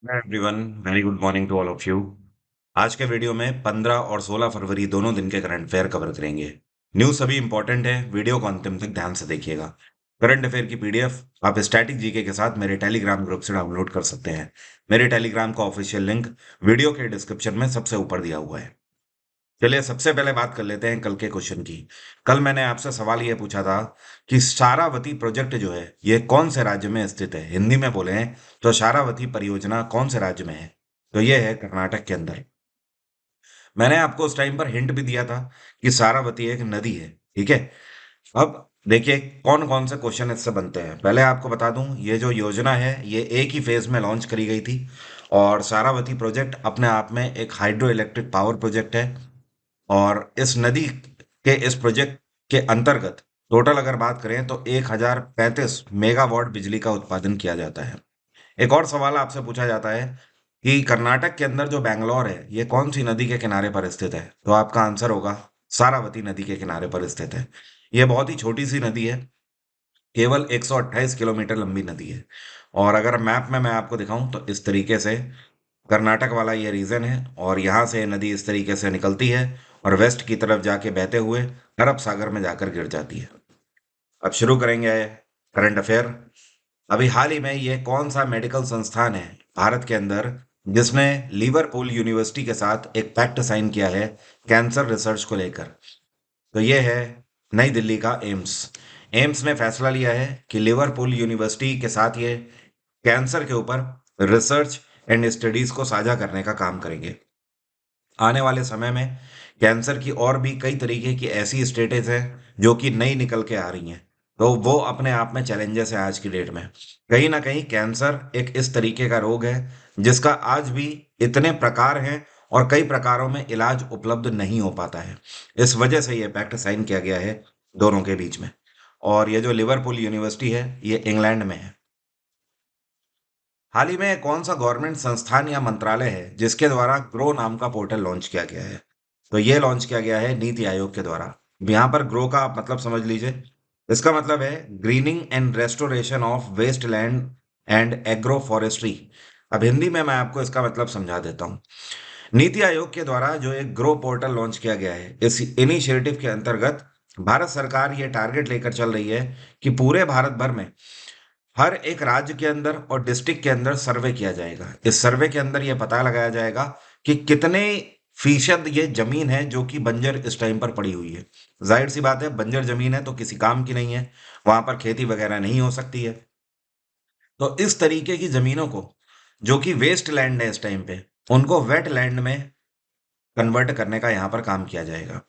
Everyone, very good morning to all of you. आज के video में 15 और 16 फरवरी दोनों दिन के करंट अफेयर कवर करेंगे। न्यूज़ सभी इंपॉर्टेंट है, वीडियो को अंतिम तक ध्यान से देखिएगा। करंट अफेयर की पीडीएफ आप स्टैटिक जीके के साथ मेरे टेलीग्राम ग्रुप से डाउनलोड कर सकते हैं। मेरे टेलीग्राम का ऑफिशियल लिंक वीडियो के डिस्क्रिप्शन में सबसे ऊपर दिया हुआ है। चलिए सबसे पहले बात कर लेते हैं कल के क्वेश्चन की। कल मैंने आपसे सवाल ये पूछा था कि शारावती प्रोजेक्ट जो है ये कौन से राज्य में स्थित है। हिंदी में बोले हैं तो शारावती परियोजना कौन से राज्य में है। तो ये है कर्नाटक के अंदर। मैंने आपको उस टाइम पर हिंट भी दिया था कि शारावती एक नदी है। ठीक है। अब देखिए कौन कौन से क्वेश्चन इससे बनते हैं। पहले आपको बता दूं ये जो योजना है ये एक ही फेज में लॉन्च करी गई थी। और शारावती प्रोजेक्ट अपने आप में एक हाइड्रो इलेक्ट्रिक पावर प्रोजेक्ट है। और इस नदी के इस प्रोजेक्ट के अंतर्गत टोटल अगर बात करें तो 1035 मेगावाट बिजली का उत्पादन किया जाता है। एक और सवाल आपसे पूछा जाता है कि कर्नाटक के अंदर जो बैंगलोर है ये कौन सी नदी के किनारे पर स्थित है। तो आपका आंसर होगा सारावती नदी के किनारे पर स्थित है। यह बहुत ही छोटी सी नदी है, केवल 128 किलोमीटर लंबी नदी है। और अगर मैप में मैं आपको दिखाऊं तो इस तरीके से कर्नाटक वाला ये रीजन है और यहाँ से नदी इस तरीके से निकलती है और वेस्ट की तरफ जाके बहते हुए अरब सागर में जाकर गिर जाती है। अब शुरू करेंगे करंट अफेयर। अभी हाल ही में ये कौन सा मेडिकल संस्थान है भारत के अंदर जिसने लिवरपूल यूनिवर्सिटी के साथ एक पैक्ट साइन किया है कैंसर रिसर्च को लेकर। तो ये है नई दिल्ली का एम्स। एम्स ने फैसला लिया है कि लिवरपूल यूनिवर्सिटी के साथ ये कैंसर के ऊपर रिसर्च एंड स्टडीज को साझा करने का काम करेंगे। आने वाले समय में कैंसर की और भी कई तरीके की ऐसी स्टेटेज हैं जो कि नई निकल के आ रही हैं। तो वो अपने आप में चैलेंजेस है आज की डेट में। कहीं ना कहीं कैंसर एक इस तरीके का रोग है जिसका आज भी इतने प्रकार हैं और कई प्रकारों में इलाज उपलब्ध नहीं हो पाता है। इस वजह से ये पैक्ट साइन किया गया है दोनों के बीच में। और ये जो लिवरपूल यूनिवर्सिटी है ये इंग्लैंड में है। हाल ही में कौन सा गवर्नमेंट संस्थान या मंत्रालय है जिसके द्वारा ग्रो नाम का पोर्टल लॉन्च किया गया है। तो ये लॉन्च किया गया है नीति आयोग के द्वारा। यहाँ पर ग्रो का आप मतलब समझ लीजिए। इसका मतलब है greening and restoration of waste land and agro forestry. अब हिंदी में मैं आपको इसका मतलब समझा देता हूँ। नीति आयोग के द्वारा जो एक ग्रो पोर्टल लॉन्च किया गया है इस इनिशिएटिव के अंतर्गत भारत सरकार ये टारगेट लेकर चल रही है कि पूरे भारत भर में हर एक राज्य के अंदर और डिस्ट्रिक्ट के अंदर सर्वे किया जाएगा। इस सर्वे के अंदर यह पता लगाया जाएगा कि कितने फीसद ये जमीन है जो कि बंजर इस टाइम पर पड़ी हुई है। जाहिर सी बात है बंजर जमीन है तो किसी काम की नहीं है, वहां पर खेती वगैरह नहीं हो सकती है। तो इस तरीके की जमीनों को जो कि वेस्ट लैंड है इस टाइम पे उनको वेट लैंड में कन्वर्ट करने का यहाँ पर काम किया जाएगा।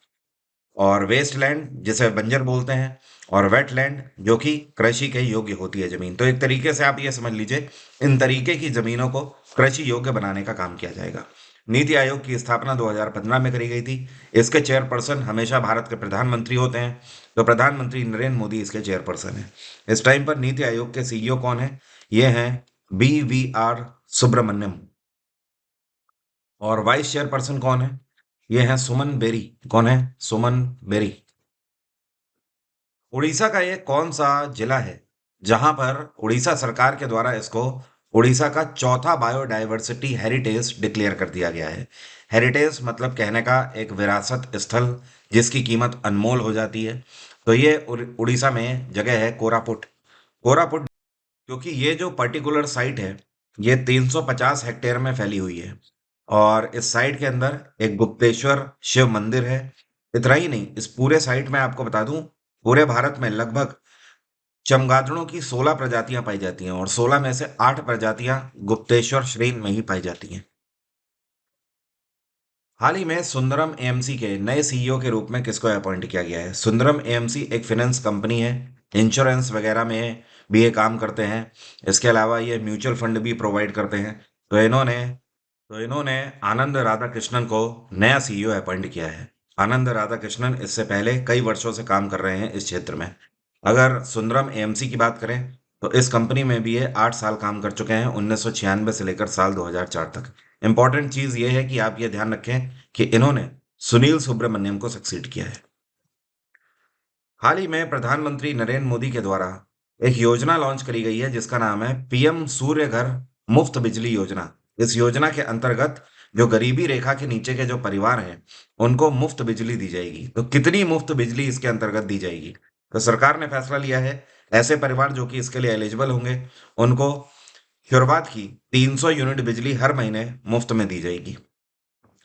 और वेस्टलैंड जिसे बंजर बोलते हैं और वेटलैंड जो कि कृषि के योग्य होती है जमीन। तो एक तरीके से आप ये समझ लीजिए इन तरीके की जमीनों को कृषि योग्य बनाने का काम किया जाएगा। नीति आयोग की स्थापना 2015 में करी गई थी। इसके चेयरपर्सन हमेशा भारत के प्रधानमंत्री होते हैं। तो प्रधानमंत्री नरेंद्र मोदी इसके चेयरपर्सन हैं। इस टाइम पर नीति आयोग के सीईओ कौन है? ये हैं BVR सुब्रमण्यम। और वाइस चेयरपर्सन कौन है? ये हैं सुमन बेरी। कौन है? सुमन बेरी। उड़ीसा का ये कौन सा जिला है जहां पर उड़ीसा सरकार के द्वारा इसको उड़ीसा का चौथा बायोडायवर्सिटी हेरिटेज डिक्लेयर कर दिया गया है। हेरिटेज मतलब कहने का एक विरासत स्थल जिसकी कीमत अनमोल हो जाती है। तो ये उड़ीसा में जगह है कोरापुट। कोरापुट क्योंकि ये जो पर्टिकुलर साइट है ये 350 हेक्टेयर में फैली हुई है। और इस साइट के अंदर एक गुप्तेश्वर शिव मंदिर है। इतना ही नहीं, इस पूरे साइट में आपको बता दूं पूरे भारत में लगभग चमगादड़ों की 16 प्रजातियां पाई जाती हैं और 16 में से 8 प्रजातियां गुप्तेश्वर श्रेणी में ही पाई जाती हैं। हाल ही में सुंदरम एएमसी के नए सीईओ के रूप में किसको अपॉइंट किया गया है? सुंदरम एएमसी एक फाइनेंस कंपनी है, इंश्योरेंस वगैरह में भी ये काम करते हैं। इसके अलावा ये म्यूचुअल फंड भी प्रोवाइड करते हैं। तो इन्होंने आनंद राधाकृष्णन को नया सीईओ अपॉइंट किया है। आनंद राधाकृष्णन इससे पहले कई वर्षों से काम कर रहे हैं इस क्षेत्र में। अगर सुंदरम एएमसी की बात करें तो इस कंपनी में भी ये 8 साल काम कर चुके हैं, 1996 से लेकर साल 2004 तक। इंपॉर्टेंट चीज ये है कि आप ये ध्यान रखें कि इन्होंने सुनील सुब्रमण्यम को सक्सीड किया है। हाल ही में प्रधानमंत्री नरेंद्र मोदी के द्वारा एक योजना लॉन्च करी गई है जिसका नाम है पीएम सूर्य घर मुफ्त बिजली योजना। इस योजना के अंतर्गत जो गरीबी रेखा के नीचे के जो परिवार हैं, उनको मुफ्त बिजली दी जाएगी। तो कितनी मुफ्त बिजली इसके अंतर्गत दी जाएगी? तो सरकार ने फैसला लिया है, ऐसे परिवार जो कि इसके लिए एलिजिबल होंगे, उनको शुरुआत की 300 यूनिट बिजली हर महीने मुफ्त में दी जाएगी।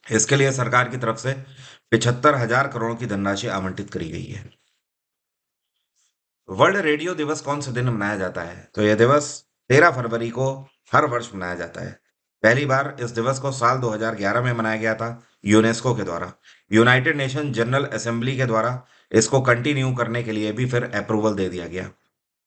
इसके लिए सरकार की तरफ से 75,000 करोड़ की धनराशि आवंटित करी गई है। वर्ल्ड रेडियो दिवस कौन से दिन मनाया जाता है? तो यह दिवस 13 फरवरी को हर वर्ष मनाया जाता है। पहली बार इस दिवस को साल 2011 में मनाया गया था यूनेस्को के द्वारा। यूनाइटेड नेशन जनरल असेंबली के द्वारा इसको कंटिन्यू करने के लिए भी फिर अप्रूवल दे दिया गया।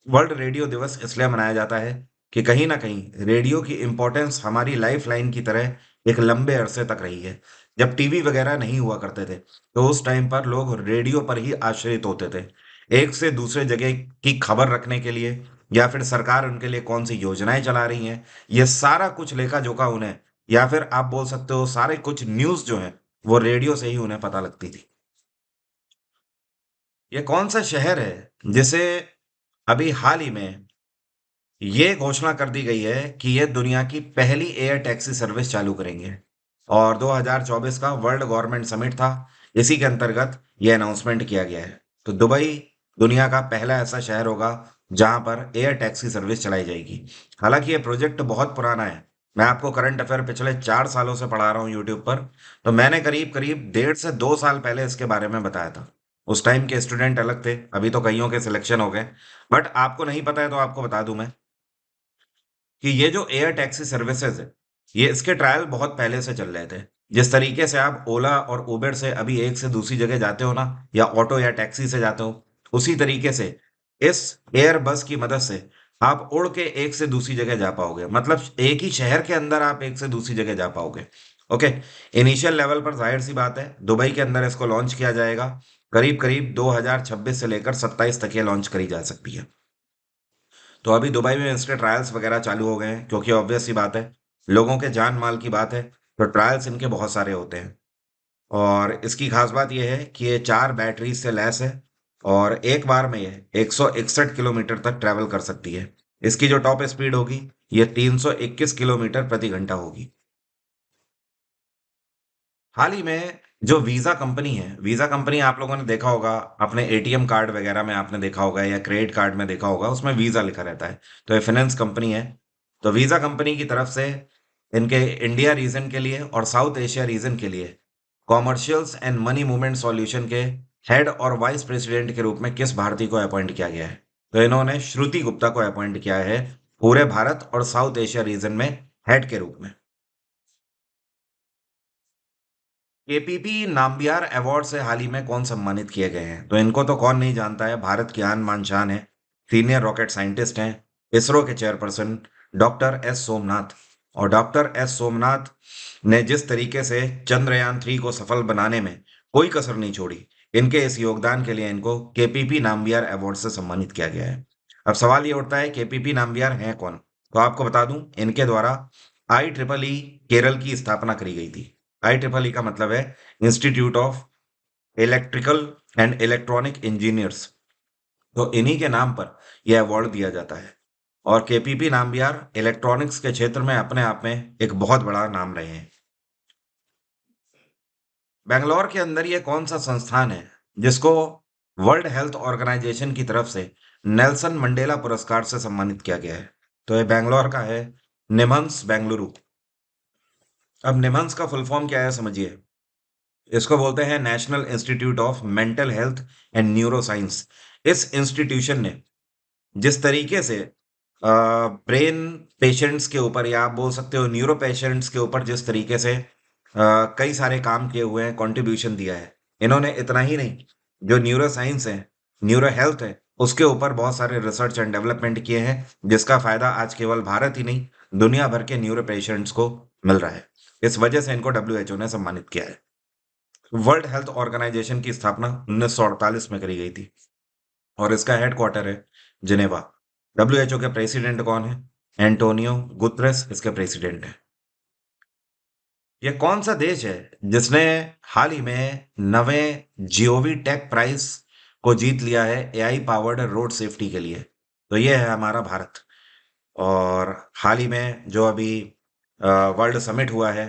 वर्ल्ड रेडियो दिवस इसलिए मनाया जाता है कि कहीं ना कहीं रेडियो की इम्पोर्टेंस हमारी लाइफ लाइन की तरह एक लंबे अरसे तक रही है। जब टीवी वगैरह नहीं हुआ करते थे, तो उस टाइम पर लोग रेडियो पर ही आश्रित होते थे, एक से दूसरे जगह की खबर रखने के लिए, या फिर सरकार उनके लिए कौन सी योजनाएं चला रही हैं, ये सारा कुछ लेखा जोखा उन्हें, या फिर आप बोल सकते हो सारे कुछ न्यूज़ जो है वो रेडियो से ही उन्हें पता लगती थी। ये कौन सा शहर है जिसे अभी हाल ही में ये घोषणा कर दी गई है कि ये दुनिया की पहली एयर टैक्सी सर्विस चालू करेंगे? और 2024 का वर्ल्ड गवर्नमेंट समिट था, इसी के अंतर्गत ये अनाउंसमेंट किया गया है। तो दुबई दुनिया का पहला ऐसा शहर होगा जहां पर एयर टैक्सी सर्विस चलाई जाएगी। हालांकि ये प्रोजेक्ट बहुत पुराना है। मैं आपको करंट अफेयर पिछले 4 सालों से पढ़ा रहा हूँ यूट्यूब पर। तो मैंने करीब करीब 1.5 से 2 साल पहले इसके बारे में बताया था। उस टाइम के स्टूडेंट अलग थे, अभी तो कईयों के सिलेक्शन हो गए। बट आपको नहीं पता है तो आपको बता दूं मैं कि ये जो एयर टैक्सी सर्विसेज है, ये इसके ट्रायल बहुत पहले से चल रहे थे। जिस तरीके से आप ओला और उबर से अभी एक से दूसरी जगह जाते हो ना, या ऑटो या टैक्सी से जाते हो, उसी तरीके से इस एयर बस की मदद से आप उड़ के एक से दूसरी जगह जा पाओगे। मतलब एक ही शहर के अंदर आप एक से दूसरी जगह जा पाओगे। ओके। इनिशियल लेवल पर जाहिर सी बात है दुबई के अंदर इसको लॉन्च किया जाएगा। करीब करीब 2026 से लेकर 27 तक ये लॉन्च करी जा सकती है। तो अभी दुबई में इसके ट्रायल्स वगैरह चालू हो गए हैं, क्योंकि ऑब्वियस सी बात है, लोगों के जान माल की बात है, तो ट्रायल्स इनके बहुत सारे होते हैं। और इसकी खास बात यह है कि ये 4 बैटरी से लैस है, और एक बार में ये 161 किलोमीटर तक ट्रैवल कर सकती है। इसकी जो टॉप स्पीड होगी, ये 321 किलोमीटर प्रति घंटा होगी। हाल ही में जो वीजा कंपनी है, वीजा कंपनी आप लोगों ने देखा होगा, अपने एटीएम कार्ड वगैरह में आपने देखा होगा या क्रेडिट कार्ड में देखा होगा, उसमें वीजा लिखा रहता है। तो ये फाइनेंस कंपनी है। तो वीजा कंपनी की तरफ से इनके इंडिया रीजन के लिए और साउथ एशिया रीजन के लिए commercials and money movement solution के हेड और वाइस प्रेसिडेंट के रूप में किस भारतीय को अपॉइंट किया गया है? तो इन्होंने श्रुति गुप्ता को अपॉइंट किया है पूरे भारत और साउथ एशिया रीजन में हेड के रूप में। केपीपी नाम्बियार अवार्ड से हाल ही में कौन सम्मानित किए गए हैं? तो इनको तो कौन नहीं जानता है, भारत की आन बान शान है। सीनियर रॉकेट साइंटिस्ट हैं, इसरो के चेयरपर्सन डॉक्टर एस सोमनाथ। और डॉक्टर एस सोमनाथ ने जिस तरीके से चंद्रयान 3 को सफल बनाने में कोई कसर नहीं छोड़ी, इनके इस योगदान के लिए इनको केपीपी नाम्बियार अवार्ड से सम्मानित किया गया है। अब सवाल ये उठता है, केपीपी नाम्बियार हैं कौन? तो आपको बता दूं, इनके द्वारा IEEE केरल की स्थापना करी गई थी। IEEE का मतलब है institute of electrical and electronic engineers. तो इन्हीं के नाम पर यह अवार्ड दिया जाता है। और केपीपी नाम्बियार इलेक्ट्रॉनिक्स के क्षेत्र में अपने आप में एक बहुत बड़ा नाम रहे हैं। बेंगलोर के अंदर ये कौन सा संस्थान है जिसको वर्ल्ड हेल्थ ऑर्गेनाइजेशन की तरफ से नेल्सन मंडेला पुरस्कार से सम्मानित किया गया है? तो ये बेंगलोर का है निमहंस बेंगलुरु। अब निमहंस का फुल फॉर्म क्या है समझिए। इसको बोलते हैं national institute of mental health and neuro science. इस इंस्टीट्यूशन ने जिस तरीके से ब्रेन पेशेंट्स के ऊपर, या आप बोल सकते हो न्यूरो पेशेंट्स के ऊपर, जिस तरीके से कई सारे काम किए हुए हैं, कंट्रीब्यूशन दिया है इन्होंने। इतना ही नहीं, जो न्यूरो साइंस है, न्यूरो हेल्थ है, उसके ऊपर बहुत सारे रिसर्च एंड डेवलपमेंट किए हैं, जिसका फायदा आज केवल भारत ही नहीं, दुनिया भर के न्यूरो पेशेंट्स को मिल रहा है। इस वजह से इनको WHO ने सम्मानित किया है। वर्ल्ड हेल्थ ऑर्गेनाइजेशन की स्थापना 1948 में करी गई थी, और इसका हेडक्वार्टर है जिनेवा। WHO के प्रेसिडेंट कौन है? एंटोनियो गुतरेस इसके प्रेसिडेंट है। यह कौन सा देश है जिसने हाल ही में 9वें जियोवी टेक प्राइज को जीत लिया है AI पावर्ड रोड सेफ्टी के लिए? तो यह है हमारा भारत। और हाल ही में जो अभी वर्ल्ड समिट हुआ है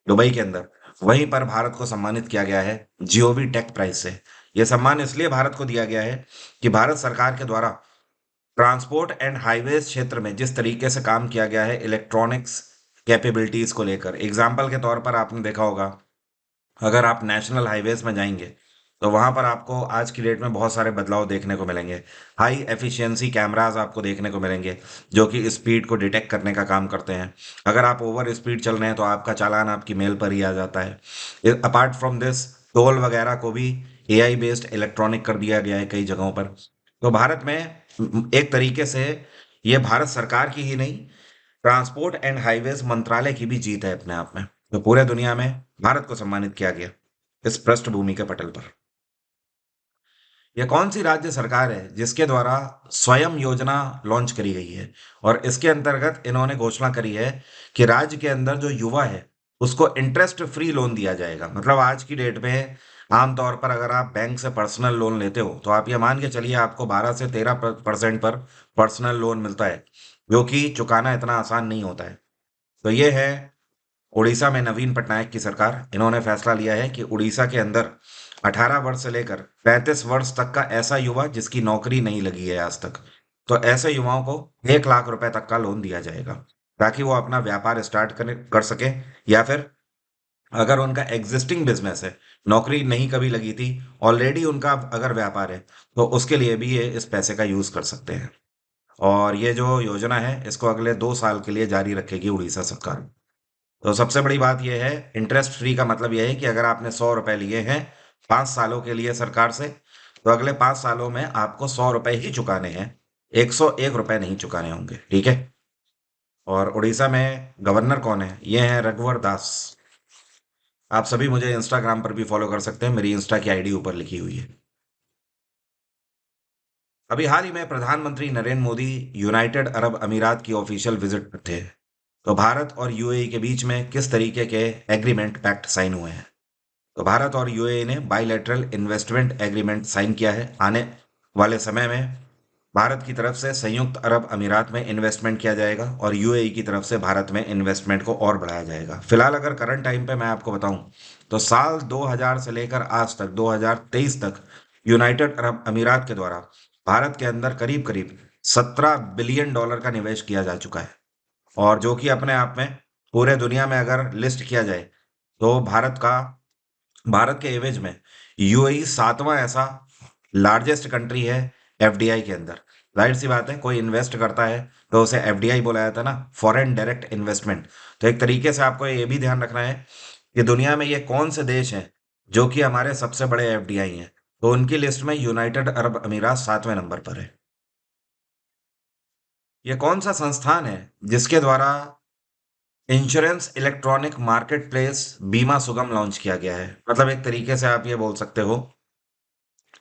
दुबई के अंदर, वहीं पर भारत को सम्मानित किया गया है जीओवी टेक प्राइज से। यह सम्मान इसलिए भारत को दिया गया है कि भारत सरकार के द्वारा ट्रांसपोर्ट एंड हाईवेज क्षेत्र में जिस तरीके से काम किया गया है इलेक्ट्रॉनिक्स कैपेबिलिटीज को लेकर, एग्जाम्पल के तौर पर आपने देखा होगा, अगर आप नेशनल हाईवेज में जाएंगे तो वहां पर आपको आज की डेट में बहुत सारे बदलाव देखने को मिलेंगे। हाई एफिशिएंसी कैमरास आपको देखने को मिलेंगे जो कि स्पीड को डिटेक्ट करने का काम करते हैं। अगर आप ओवर स्पीड चल रहे हैं तो आपका चालान आपकी मेल पर ही आ जाता है। अपार्ट फ्रॉम दिस, टोल वगैरह को भी एआई बेस्ड इलेक्ट्रॉनिक कर दिया गया है कई जगहों पर। तो भारत में एक तरीके से ये भारत सरकार की ही नहीं, ट्रांसपोर्ट एंड हाईवेज मंत्रालय की भी जीत है अपने आप में। तो पूरे दुनिया में भारत को सम्मानित किया गया इस पृष्ठभूमि के पटल पर। यह कौन सी राज्य सरकार है जिसके द्वारा स्वयं योजना लॉन्च करी गई है? और इसके अंतर्गत इन्होंने घोषणा करी है कि राज्य के अंदर जो युवा है उसको इंटरेस्ट फ्री लोन दिया जाएगा। मतलब आज की डेट में आमतौर पर अगर आप बैंक से पर्सनल लोन लेते हो तो आप ये मान के चलिए आपको 12 से 13% पर पर्सनल लोन मिलता है, जो कि चुकाना इतना आसान नहीं होता है। तो ये है उड़ीसा में नवीन पटनायक की सरकार। इन्होंने फैसला लिया है कि उड़ीसा के अंदर 18 वर्ष से लेकर 35 वर्ष तक का ऐसा युवा जिसकी नौकरी नहीं लगी है आज तक, तो ऐसे युवाओं को 1 लाख रुपए तक का लोन दिया जाएगा ताकि वो अपना व्यापार स्टार्ट कर सके, या फिर अगर उनका एग्जिस्टिंग बिजनेस है, नौकरी नहीं कभी लगी थी, ऑलरेडी उनका अगर व्यापार है, तो उसके लिए भी ये इस पैसे का यूज कर सकते हैं। और ये जो योजना है इसको अगले 2 साल के लिए जारी रखेगी उड़ीसा सरकार। तो सबसे बड़ी बात यह है, इंटरेस्ट फ्री का मतलब यह है कि अगर आपने 100 रुपए लिए हैं 5 सालों के लिए सरकार से, तो अगले 5 सालों में आपको 100 रुपए ही चुकाने हैं, 101 रुपए नहीं चुकाने होंगे। ठीक है। और उड़ीसा में गवर्नर कौन है? ये है रघुवर दास। आप सभी मुझे इंस्टाग्राम पर भी फॉलो कर सकते हैं, मेरी इंस्टा की आईडी ऊपर लिखी हुई है। अभी हाल ही में प्रधानमंत्री नरेंद्र मोदी यूनाइटेड अरब अमीरात की ऑफिशियल विजिट पर थे। तो भारत और यूएई के बीच में किस तरीके के एग्रीमेंट पैक्ट साइन हुए हैं? तो भारत और यूएई ने बाइलेटरल इन्वेस्टमेंट एग्रीमेंट साइन किया है। आने वाले समय में भारत की तरफ से संयुक्त अरब अमीरात में इन्वेस्टमेंट किया जाएगा और यूएई की तरफ से भारत में इन्वेस्टमेंट को और बढ़ाया जाएगा। फिलहाल अगर करंट टाइम पे मैं आपको बताऊं तो साल 2000 से लेकर आज तक 2023 तक यूनाइटेड अरब अमीरात के द्वारा भारत के अंदर करीब करीब $17 बिलियन का निवेश किया जा चुका है। और जो कि अपने आप में पूरे दुनिया में अगर लिस्ट किया जाए तो भारत के एवज में यूएई 7वां ऐसा लार्जेस्ट कंट्री है एफडीआई के अंदर। जाहिर सी बात है, कोई इन्वेस्ट करता है तो उसे एफडीआई बोला जाता है ना, फॉरेन डायरेक्ट इन्वेस्टमेंट। तो एक तरीके से आपको ये भी ध्यान रखना है कि दुनिया में ये कौन से देश हैं जो कि हमारे सबसे बड़े एफडीआई हैं। तो उनकी लिस्ट में यूनाइटेड अरब अमीरात 7वें नंबर पर है। ये कौन सा संस्थान है जिसके द्वारा इंश्योरेंस इलेक्ट्रॉनिक मार्केट प्लेस बीमा सुगम लॉन्च किया गया है? मतलब एक तरीके से आप ये बोल सकते हो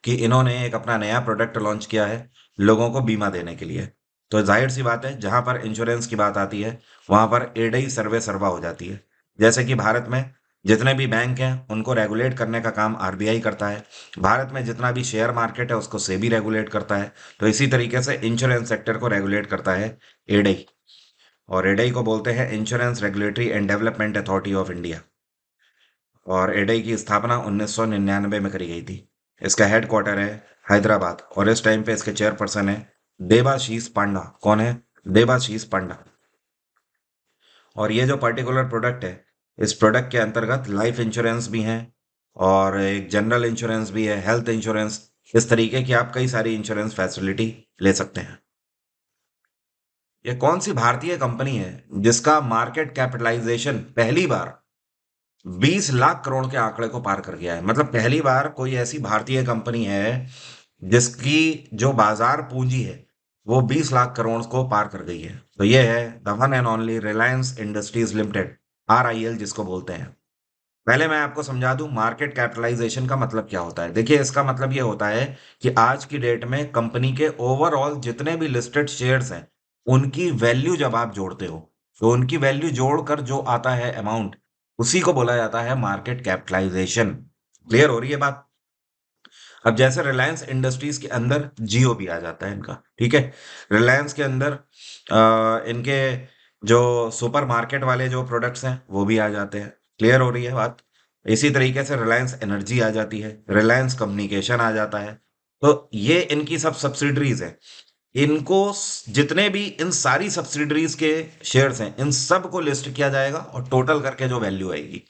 कि इन्होंने एक अपना नया प्रोडक्ट लॉन्च किया है लोगों को बीमा देने के लिए। तो जाहिर सी बात है, जहां पर इंश्योरेंस की बात आती है वहां पर एडई सर्वे सर्वा हो जाती है। जैसे कि भारत में जितने भी बैंक हैं उनको रेगुलेट करने का काम आरबीआई करता है, भारत में जितना भी शेयर मार्केट है उसको सेबी रेगुलेट करता है, तो इसी तरीके से इंश्योरेंस सेक्टर को रेगुलेट करता है एडई। और एडई को बोलते हैं insurance regulatory and development authority of India. और एडई की स्थापना 1999 में करी गई थी। इसका हेडक्वार्टर है हैदराबाद और इस टाइम पे इसके चेयरपर्सन है देबाशीष पांडा। कौन है? देबाशीष पांडा। और ये जो पर्टिकुलर प्रोडक्ट है, इस प्रोडक्ट के अंतर्गत लाइफ इंश्योरेंस भी है और एक जनरल इंश्योरेंस भी है, हेल्थ इंश्योरेंस, इस तरीके की आप कई सारी इंश्योरेंस फैसिलिटी ले सकते हैं। ये कौन सी भारतीय कंपनी है जिसका मार्केट कैपिटलाइजेशन पहली बार 20 लाख करोड़ के आंकड़े को पार कर गया है? मतलब पहली बार कोई ऐसी भारतीय कंपनी है जिसकी जो बाजार पूंजी है वो 20 लाख करोड़ को पार कर गई है। तो ये है the one and only Reliance industries limited, RIL जिसको बोलते हैं। पहले मैं आपको समझा दूं मार्केट कैपिटलाइजेशन का मतलब क्या होता है। देखिए, इसका मतलब ये होता है कि आज की डेट में कंपनी के ओवरऑल जितने भी लिस्टेड शेयर्स हैं उनकी वैल्यू जब आप जोड़ते हो तो उनकी वैल्यू जोड़कर जो आता है अमाउंट, उसी को बोला जाता है मार्केट कैपिटलाइजेशन। क्लियर हो रही है बात? अब जैसे रिलायंस इंडस्ट्रीज के अंदर जियो भी आ जाता है इनका, ठीक है। रिलायंस के अंदर इनके जो सुपर मार्केट वाले जो प्रोडक्ट्स हैं वो भी आ जाते हैं। क्लियर हो रही है बात? इसी तरीके से रिलायंस एनर्जी आ जाती है, रिलायंस कम्युनिकेशन आ जाता है। तो ये इनकी सब सब्सिडरीज हैं। इनको जितने भी इन सारी सब्सिडरीज के शेयर्स हैं इन सब को लिस्ट किया जाएगा और टोटल करके जो वैल्यू आएगी।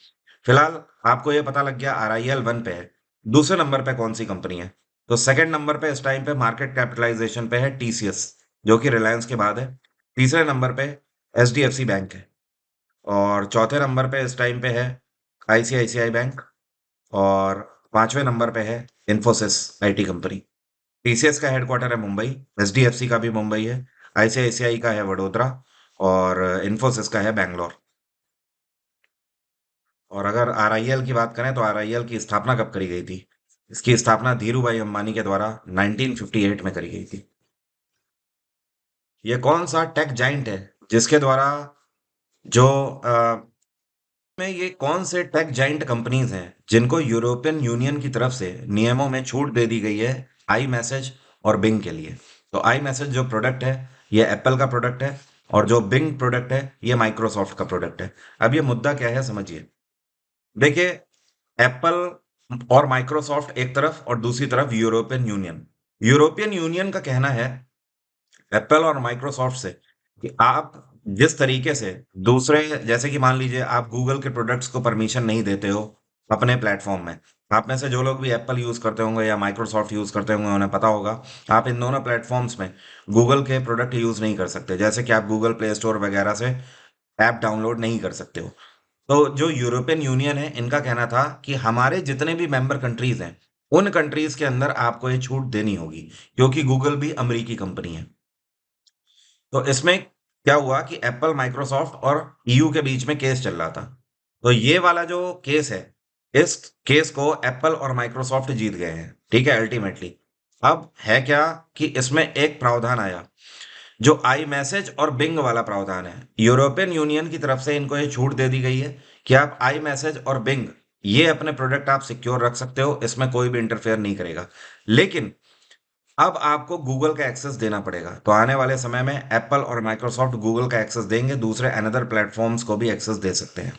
फिलहाल आपको ये पता लग गया RIL 1 पे है। दूसरे नंबर पे कौन सी कंपनी है? तो सेकंड नंबर पे इस टाइम पे मार्केट कैपिटलाइजेशन पे है TCS, जो कि रिलायंस के बाद है। तीसरे नंबर पे HDFC बैंक है। और चौथे नंबर पे इस टाइम पे है ICICI बैंक। और पांचवें नंबर पे है इन्फोसिस IT कंपनी। TCS का हेडक्वार्टर है मुंबई, HDFC का भी मुंबई है, ICICI का है वडोदरा और इन्फोसिस का है बैंगलोर। और अगर RIL की बात करें तो RIL की स्थापना कब करी गई थी? इसकी स्थापना धीरूभाई अंबानी के द्वारा 1958 में करी गई थी। ये कौन सा टेक जाइंट है जिसके द्वारा जो में ये कौन से टेक जाइंट कंपनीज हैं जिनको यूरोपियन यूनियन की तरफ से नियमों में छूट दे दी गई है आई मैसेज और बिंग के लिए? तो आई मैसेज जो प्रोडक्ट है ये एप्पल का प्रोडक्ट है और जो बिंग प्रोडक्ट है ये माइक्रोसॉफ्ट का प्रोडक्ट है। अब ये मुद्दा क्या है समझिए। देखिए, एप्पल और माइक्रोसॉफ्ट एक तरफ और दूसरी तरफ यूरोपियन यूनियन। यूरोपियन यूनियन का कहना है एप्पल और माइक्रोसॉफ्ट से कि आप जिस तरीके से दूसरे, जैसे कि मान लीजिए आप गूगल के प्रोडक्ट्स को परमिशन नहीं देते हो अपने प्लेटफॉर्म में। आप में से जो लोग भी एप्पल यूज करते होंगे या माइक्रोसॉफ्ट यूज करते होंगे उन्हें पता होगा आप इन दोनों प्लेटफॉर्म्स में गूगल के प्रोडक्ट यूज नहीं कर सकते, जैसे कि आप गूगल प्ले स्टोर वगैरह से ऐप डाउनलोड नहीं कर सकते हो। तो जो यूरोपियन यूनियन है इनका कहना था कि हमारे जितने भी मेंबर कंट्रीज हैं उन कंट्रीज के अंदर आपको ये छूट देनी होगी, क्योंकि गूगल भी अमेरिकी कंपनी है। तो इसमें क्या हुआ कि एप्पल, माइक्रोसॉफ्ट और EU के बीच में केस चल रहा था। तो ये वाला जो केस है, इस केस को एप्पल और माइक्रोसॉफ्ट जीत गए हैं, ठीक है, अल्टीमेटली। अब है क्या कि इसमें एक प्रावधान आया जो आई मैसेज और बिंग वाला प्रावधान है। यूरोपियन यूनियन की तरफ से इनको ये छूट दे दी गई है कि आप आई मैसेज और बिंग ये अपने प्रोडक्ट आप सिक्योर रख सकते हो, इसमें कोई भी इंटरफेयर नहीं करेगा। लेकिन अब आपको गूगल का एक्सेस देना पड़ेगा। तो आने वाले समय में एप्पल और माइक्रोसॉफ्ट गूगल का एक्सेस देंगे, दूसरे अनदर प्लेटफॉर्म्स को भी एक्सेस दे सकते हैं।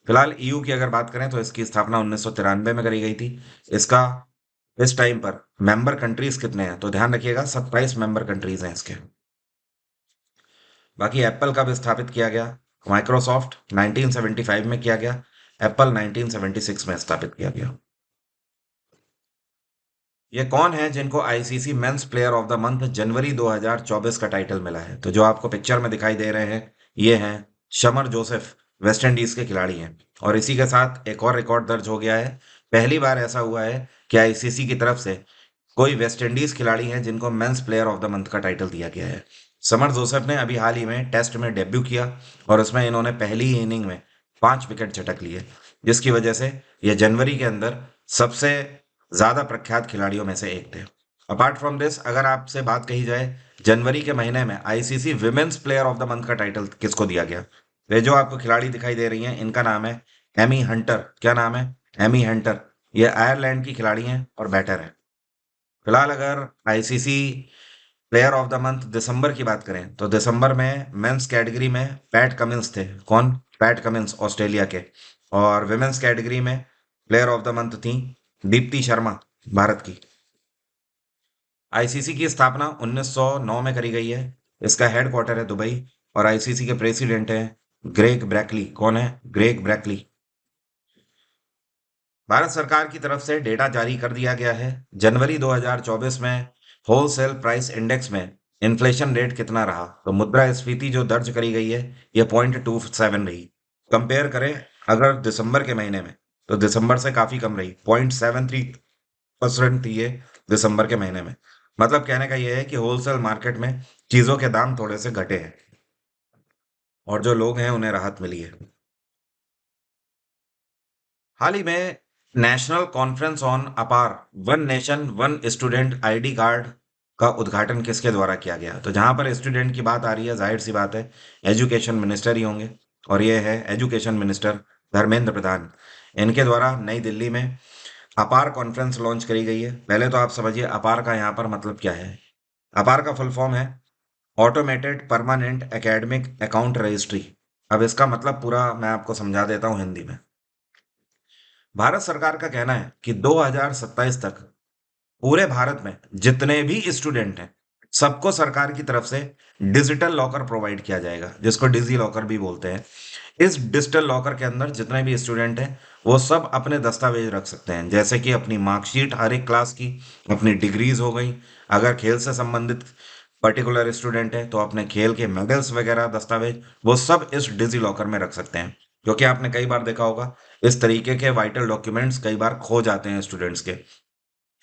फिलहाल EU की अगर बात करें तो इसकी स्थापना 1993 में करी गई थी। इसका इस टाइम पर मेंबर कंट्रीज कितने हैं तो ध्यान रखिएगा 27 मेंबर कंट्रीज हैं इसके। बाकी एप्पल कब स्थापित किया गया? माइक्रोसॉफ्ट 1975 में किया गया, एप्पल 1976 में स्थापित किया गया। ये कौन है जिनको ICC men's player of the month जनवरी 2024 का टाइटल मिला है? तो जो आपको पिक्चर में दिखाई दे रहे हैं ये हैं शमर जोसेफ, वेस्ट इंडीज के खिलाड़ी हैं। और इसी के साथ एक और रिकॉर्ड दर्ज हो गया है। पहली बार ऐसा हुआ है कि ICC की तरफ से कोई वेस्ट इंडीज खिलाड़ी हैं जिनको mains player of the month का टाइटल दिया गया है। समर जोसेफ ने अभी हाल ही में टेस्ट में डेब्यू किया और उसमें इन्होंने पहली ही इनिंग में 5 विकेट झटक लिए, जिसकी वजह से ये जनवरी के अंदर सबसे ज्यादा प्रख्यात खिलाड़ियों में से एक थे। अपार्ट फ्रॉम दिस, अगर आपसे बात कही जाए जनवरी के महीने में ICC women's player of the month का टाइटल किसको दिया गया? ये जो आपको खिलाड़ी दिखाई दे रही हैं इनका नाम है एमी हंटर। क्या नाम है? Amy Hunter. ये आयरलैंड की खिलाड़ी हैं और बैटर हैं। फिलहाल अगर ICC player of the month दिसंबर की बात करें तो दिसंबर में मेंस कैटेगरी में पैट कमिंस थे। कौन? पैट कमिंस, ऑस्ट्रेलिया के। और विमेंस कैटेगरी में प्लेयर ऑफ द मंथ थी दीप्ति शर्मा, भारत की। ICC की स्थापना 1909 में करी गई है। इसका हेडक्वार्टर है दुबई और ICC के प्रेसिडेंट हैं ग्रेग ब्रैकली। कौन है? ग्रेग ब्रैकली। भारत सरकार की तरफ से डेटा जारी कर दिया गया है। जनवरी 2024 में होलसेल प्राइस इंडेक्स में इन्फ्लेशन रेट कितना रहा? तो मुद्रास्फीति जो दर्ज करी गई है ये 0.27 रही। कंपेयर करें अगर दिसंबर के महीने में तो दिसंबर से काफी कम रही, 0.73% थी ये दिसंबर के महीने में। मतलब कहने का ये है कि होलसेल मार्केट में चीजों के दाम थोड़े से घटे हैं और जो लोग हैं उन्हें राहत मिली है। हाल ही में नेशनल कॉन्फ्रेंस ऑन अपार one nation one student ID card का उद्घाटन किसके द्वारा किया गया? तो जहां पर स्टूडेंट की बात आ रही है जाहिर सी बात है एजुकेशन मिनिस्टर ही होंगे और ये है एजुकेशन मिनिस्टर धर्मेंद्र प्रधान। इनके द्वारा नई दिल्ली में अपार कॉन्फ्रेंस लॉन्च करी गई है। पहले तो आप समझिए अपार का यहाँ पर मतलब क्या है। अपार का फुल फॉर्म है automated permanent academic account registry. अब इसका मतलब पूरा मैं आपको समझा देता हूँ हिंदी में। भारत सरकार का कहना है कि 2027 तक पूरे भारत में जितने भी स्टूडेंट हैं सबको सरकार की तरफ से डिजिटल लॉकर प्रोवाइड किया जाएगा, जिसको डिजी लॉकर भी बोलते हैं। इस डिजिटल लॉकर के अंदर जितने भी स्टूडेंट हैं वो सब अपने दस्तावेज रख सकते हैं, जैसे कि अपनी मार्कशीट हर एक क्लास की, अपनी डिग्रीज हो गई, अगर खेल से संबंधित पर्टिकुलर स्टूडेंट है तो अपने खेल के मेडल्स वगैरह दस्तावेज वो सब इस डिजी लॉकर में रख सकते हैं। क्योंकि आपने कई बार देखा होगा इस तरीके के वाइटल डॉक्यूमेंट्स कई बार खो जाते हैं स्टूडेंट्स के,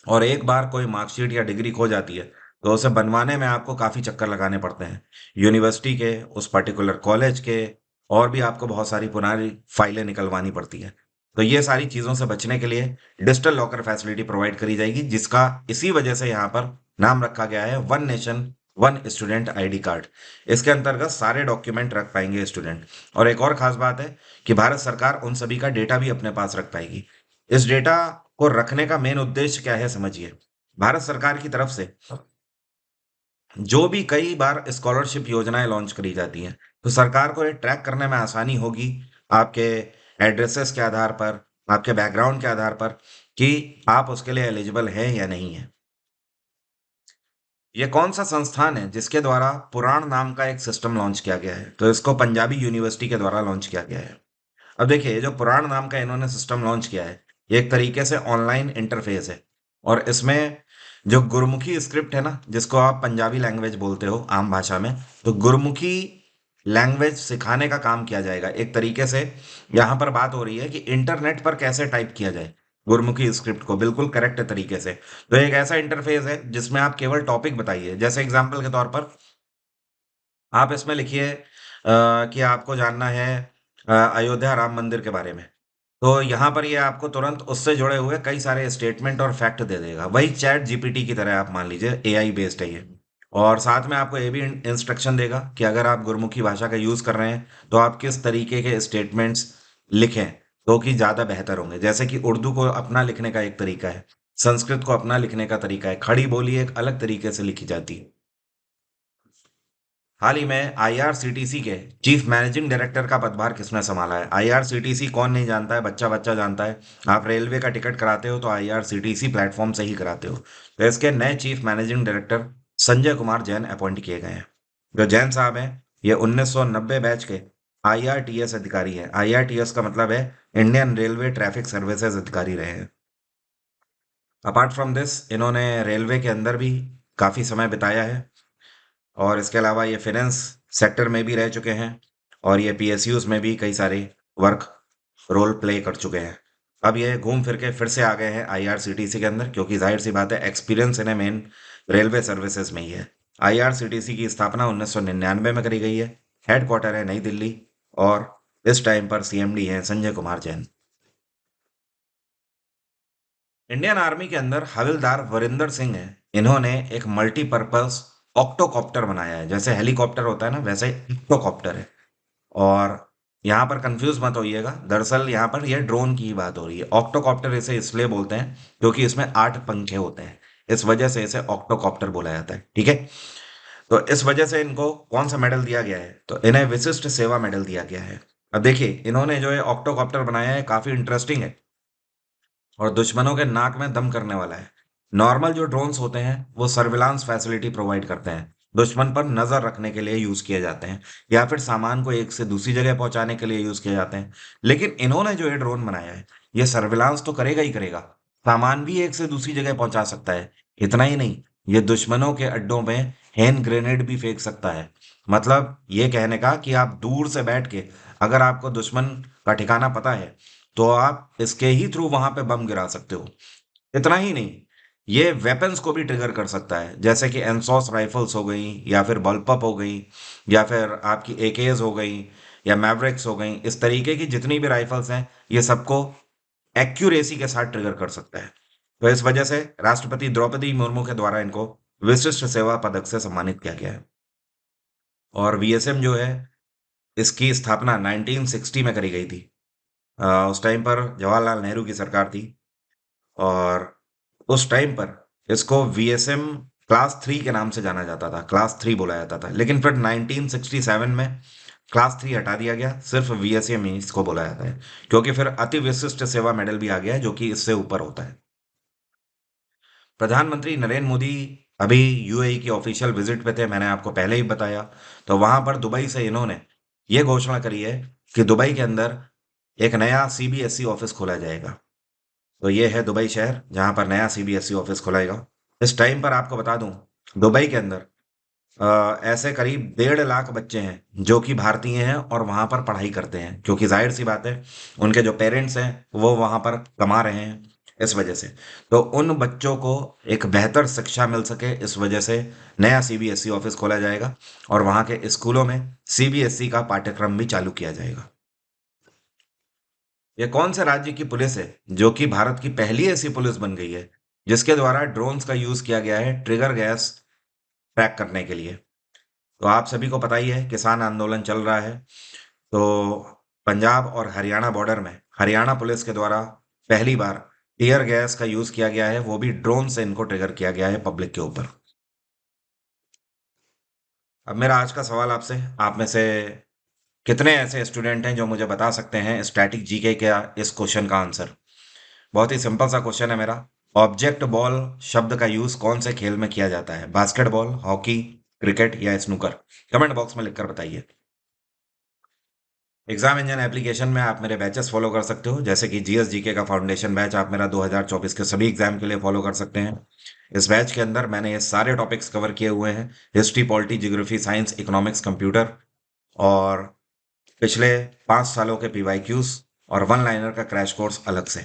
और एक बार कोई मार्कशीट या डिग्री खो जाती है तो उसे बनवाने में आपको काफ़ी चक्कर लगाने पड़ते हैं, यूनिवर्सिटी के, उस पर्टिकुलर कॉलेज के, और भी आपको बहुत सारी पुरानी फाइलें निकलवानी पड़ती हैं। तो ये सारी चीज़ों से बचने के लिए डिजिटल लॉकर फैसिलिटी प्रोवाइड करी जाएगी, जिसका इसी वजह से यहाँ पर नाम रखा गया है one nation one student ID card. इसके अंतर्गत सारे डॉक्यूमेंट रख पाएंगे स्टूडेंट। और एक और खास बात है कि भारत सरकार उन सभी का डेटा भी अपने पास रख पाएगी। इस डेटा को रखने का मेन उद्देश्य क्या है समझिए। भारत सरकार की तरफ से जो भी कई बार स्कॉलरशिप योजनाएं लॉन्च करी जाती हैं तो सरकार को ये ट्रैक करने में आसानी होगी आपके एड्रेसेस के आधार पर, आपके बैकग्राउंड के आधार पर, कि आप उसके लिए एलिजिबल हैं या नहीं है। ये कौन सा संस्थान है जिसके द्वारा पुराण नाम का एक सिस्टम लॉन्च किया गया है, तो इसको पंजाबी यूनिवर्सिटी के द्वारा लॉन्च किया गया है। अब देखिए ये जो पुराण नाम का इन्होंने सिस्टम लॉन्च किया है ये एक तरीके से ऑनलाइन इंटरफेस है, और इसमें जो गुरमुखी स्क्रिप्ट है ना, जिसको आप पंजाबी लैंग्वेज बोलते हो आम भाषा में, तो गुरमुखी लैंग्वेज सिखाने का काम किया जाएगा एक तरीके से। यहाँ पर बात हो रही है कि इंटरनेट पर कैसे टाइप किया जाए गुरमुखी स्क्रिप्ट को बिल्कुल करेक्ट तरीके से। तो एक ऐसा इंटरफेस है जिसमें आप केवल टॉपिक बताइए, जैसे एग्जाम्पल के तौर पर आप इसमें लिखिए कि आपको जानना है अयोध्या राम मंदिर के बारे में, तो यहाँ पर ये आपको तुरंत उससे जुड़े हुए कई सारे स्टेटमेंट और फैक्ट दे देगा, वही चैट जीपीटी की तरह आप मान लीजिए एआई बेस्ड है ये। और साथ में आपको ये भी इंस्ट्रक्शन देगा कि अगर आप गुरमुखी भाषा का यूज़ कर रहे हैं तो आप किस तरीके के स्टेटमेंट्स लिखें तो कि ज़्यादा बेहतर होंगे। जैसे कि उर्दू को अपना लिखने का एक तरीका है, संस्कृत को अपना लिखने का तरीका है, खड़ी बोली एक अलग तरीके से लिखी जाती है। हाल ही में आईआरसीटीसी के चीफ मैनेजिंग डायरेक्टर का पदभार किसने संभाला है। आईआरसीटीसी कौन नहीं जानता है, बच्चा बच्चा जानता है। आप रेलवे का टिकट कराते हो तो आईआरसीटीसी प्लेटफॉर्म से ही कराते हो। तो इसके नए chief managing director Sanjay Kumar Jain appoint किए गए हैं। जो जैन साहब हैं ये 1990 बैच के आईआरटीएस अधिकारी हैं। आईआरटीएस का मतलब है इंडियन रेलवे ट्रैफिक सर्विसेज अधिकारी रहे हैं। अपार्ट फ्रॉम दिस इन्होंने रेलवे के अंदर भी काफ़ी समय बिताया है, और इसके अलावा ये फाइनेंस सेक्टर में भी रह चुके हैं, और ये पीएसयूज में भी कई सारे वर्क रोल प्ले कर चुके हैं। अब ये घूम फिर के फिर से आ गए हैं आईआरसीटीसी के अंदर, क्योंकि जाहिर सी बात है एक्सपीरियंस इन्हें मेन रेलवे सर्विसेज में ही है। आईआरसीटीसी की स्थापना 1999 में करी गई है। हेडक्वार्टर है नई दिल्ली, और इस टाइम पर सीएमडी हैं संजय कुमार जैन। इंडियन आर्मी के अंदर हवलदार वरिंदर सिंह हैं, इन्होंने एक मल्टीपर्पज ऑक्टोकॉप्टर बनाया है। जैसे हेलीकॉप्टर होता है ना वैसे ही ऑक्टोकॉप्टर है। और यहाँ पर कंफ्यूज मत होइएगा, दरअसल यहाँ पर यह ड्रोन की ही बात हो रही है। ऑक्टोकॉप्टर इसे इसलिए बोलते हैं क्योंकि इसमें 8 पंखे होते हैं, इस वजह से इसे ऑक्टोकॉप्टर बोला जाता है, ठीक है। तो इस वजह से इनको कौन सा मेडल दिया गया है, तो इन्हें विशिष्ट सेवा मेडल दिया गया है। अब देखिए इन्होंने जो ये ऑक्टोकॉप्टर बनाया है काफी इंटरेस्टिंग है, और दुश्मनों के नाक में दम करने वाला है। नॉर्मल जो ड्रोन्स होते हैं वो सर्विलांस फैसिलिटी प्रोवाइड करते हैं, दुश्मन पर नजर रखने के लिए यूज किए जाते हैं, या फिर सामान को एक से दूसरी जगह पहुंचाने के लिए यूज किए जाते हैं। लेकिन इन्होंने जो ये ड्रोन बनाया है ये सर्विलांस तो करेगा ही करेगा, सामान भी एक से दूसरी जगह पहुंचा सकता है। इतना ही नहीं, ये दुश्मनों के अड्डों में हैंड ग्रेनेड भी फेंक सकता है। मतलब ये कहने का कि आप दूर से बैठ के अगर आपको दुश्मन का ठिकाना पता है तो आप इसके ही थ्रू वहां पे बम गिरा सकते हो। इतना ही नहीं, ये वेपन्स को भी ट्रिगर कर सकता है, जैसे कि एनसॉस राइफल्स हो गई, या फिर बलपप हो गई, या फिर आपकी एकेज हो गई, या मैवरिक्स हो गई। इस तरीके की जितनी भी राइफल्स हैं ये सबको एक्यूरेसी के साथ ट्रिगर कर सकता है। तो इस वजह से राष्ट्रपति द्रौपदी मुर्मू के द्वारा इनको विशिष्ट सेवा पदक से सम्मानित किया गया है। और वीएसएम जो है इसकी स्थापना 1960 में करी गई थी। उस टाइम पर जवाहरलाल नेहरू की सरकार थी, और उस टाइम पर इसको वीएसएम क्लास 3 के नाम से जाना जाता था, क्लास 3 बोला जाता था। लेकिन फिर 1967 में क्लास 3 हटा दिया गया, सिर्फ वीएसएम ही इसको बोला जाता है, क्योंकि फिर अति विशिष्ट सेवा मेडल भी आ गया है जो कि इससे ऊपर होता है। प्रधानमंत्री नरेंद्र मोदी अभी यूएई की ऑफिशियल विजिट पे थे, मैंने आपको पहले ही बताया। तो वहां पर दुबई से इन्होंने ये घोषणा करी है कि दुबई के अंदर एक नया सीबीएसई ऑफिस खोला जाएगा। तो ये है दुबई शहर जहां पर नया सीबीएसई ऑफिस खोलेगा। इस टाइम पर आपको बता दूं, दुबई के अंदर ऐसे करीब 1.5 लाख बच्चे हैं जो कि भारतीय हैं और वहां पर पढ़ाई करते हैं, क्योंकि जाहिर सी बात है उनके जो पेरेंट्स हैं वो वहां पर कमा रहे हैं, इस वजह से। तो उन बच्चों को एक बेहतर शिक्षा मिल सके, इस वजह से नया सीबीएसई ऑफिस खोला जाएगा और वहां के स्कूलों में सीबीएसई का पाठ्यक्रम भी चालू किया जाएगा। ये कौन से राज्य की पुलिस है जो कि भारत की पहली ऐसी पुलिस बन गई है जिसके द्वारा ड्रोन्स का यूज किया गया है ट्रिगर गैस ट्रैक करने के लिए? तो आप सभी को पता ही है किसान आंदोलन चल रहा है। तो पंजाब और हरियाणा बॉर्डर में हरियाणा पुलिस के द्वारा पहली बार टीयर गैस का यूज किया गया है, वो भी ड्रोन से इनको ट्रिगर किया गया है पब्लिक के ऊपर। अब मेरा आज का सवाल आपसे, आप में से कितने ऐसे स्टूडेंट हैं जो मुझे बता सकते हैं स्टैटिक जीके का इस क्वेश्चन का आंसर? बहुत ही सिंपल सा क्वेश्चन है मेरा। ऑब्जेक्ट बॉल शब्द का यूज कौन से खेल में किया जाता है? बास्केटबॉल, हॉकी, क्रिकेट या स्नूकर? कमेंट बॉक्स में लिखकर बताइए। एग्जाम इंजन एप्लीकेशन में आप मेरे बैचेस फॉलो कर सकते हो, जैसे कि जीएस जीके का फाउंडेशन बैच आप मेरा 2024 के सभी एग्जाम के लिए फॉलो कर सकते हैं। इस बैच के अंदर मैंने ये सारे टॉपिक्स कवर किए हुए हैं: history, polity, geography, science, economics, computer, और पिछले 5 सालों के पीवाईक्यूज और वन लाइनर का क्रैश कोर्स अलग से।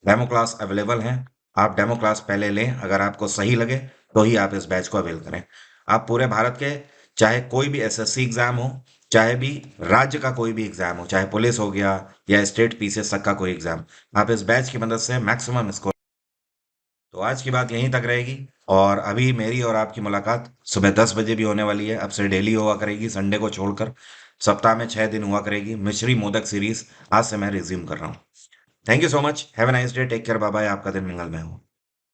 डेमो क्लास अवेलेबल हैं, आप डेमो क्लास पहले लें, अगर आपको सही लगे तो ही आप इस बैच को अवेल करें। आप पूरे भारत के चाहे कोई भी एसएससी एग्जाम हो, चाहे भी राज्य का कोई भी एग्जाम हो, चाहे पुलिस हो गया या स्टेट पीसीएस तक का कोई एग्जाम, आप इस बैच की मदद से मैक्सिमम स्कोर। तो आज की बात यहीं तक रहेगी, और अभी मेरी और आपकी मुलाकात सुबह 10 बजे भी होने वाली है। अब से डेली हुआ करेगी, संडे को छोड़कर सप्ताह में 6 दिन हुआ करेगी। मिश्री मोदक सीरीज आज से मैं रिज्यूम कर रहा हूँ। Thank you so much, have a nice day, take care, bye bye, आपका दिन मंगलमय हो।